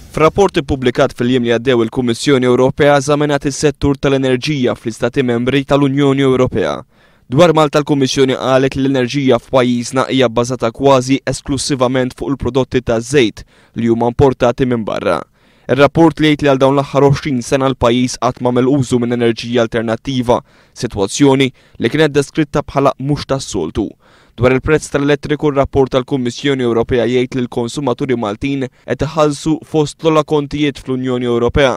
Fir-rapport ippubblikat fil-jiem li għaddew il-Kummissjoni Ewropea eżaminat is-settur tal-enerġija fl-Istati membri tal-Unjoni Ewropea. Dwar Malta l-Kummissjoni qalet li l-enerġija f'pajjiżna hija bbażata kważi esklusivament fuq il-prodotti taż-żejt li huma importati minn barra. Ir-rapport li jgħid li għal dawn l-aħħar 20 sena l-pajjiż qatt m'għamel użu minn enerġija alternattiva, sitwazzjoni li kienet deskritta bħala mhux tas-soltu. Dwar il-prezz tal-elettriku r-rapport tal-Kummissjoni Ewropea jgħid li l-konsumaturi Maltin qed iħallsu fost l-kontijiet fl-Unjoni Ewropea.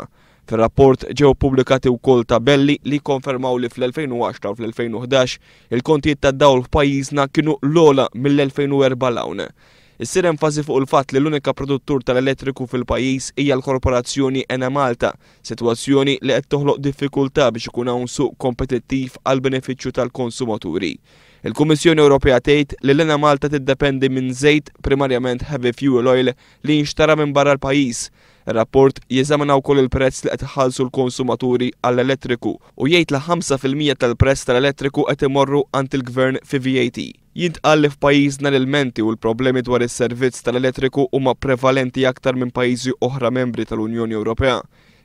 Fir-rapport ġew pubblikati wkoll tabelli li jikkonfermaw li fl-2010 u fl-2011 il-kontijiet tad-dawl f'pajjiżna kienu l-ogħla mill-2004 l-hawn. Issir enfasi fuq il-fatt li l-unika produttur tal-elettriku fil-pajjiż hija l-korporazzjoni Ena Malta, sitwazzjoni li qed toħloq diffikultà biex ikun hawn suq kompetittiv għal benefiċċju tal-konsumaturi. Il-Kummissjoni Ewropea tgħid li l-Ena Malta tiddependi minn żejt primarjament heavy fuel oil li jinxtara minn barra l-pajjiż. Ir-rapport jeżamina wkoll il-prezz li qed iħallsu l-konsumaturi għall-elettriku u jgħid li 5% tal-prezz tal-elettriku qed imorru għand il-Gvern fi VAT. Jintqal li f'pajjiżna l-ilmenti u l-problemi dwar is-servizz tal-elettriku huma prevalenti aktar minn pajjiżi oħra membri tal-Unjoni Ewropea.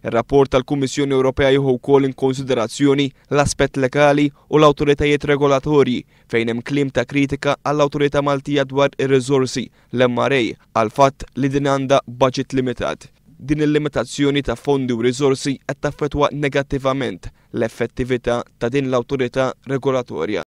Ir-rapport tal-Kummissjoni Ewropea jieħu wkoll in konsiderazzjoni l-aspett legali u l-awtoritajiet regolatorji fejn hemm kliem ta' kritika għall-Awtorità Maltija dwar ir-riżorsi l-MRA għal fatt li din għandha budget limitat. Din il-limitazzjoni ta' fondi u riżorsi qed taffettwa negattivament l-effettività ta' din l-awtorità regolatorja.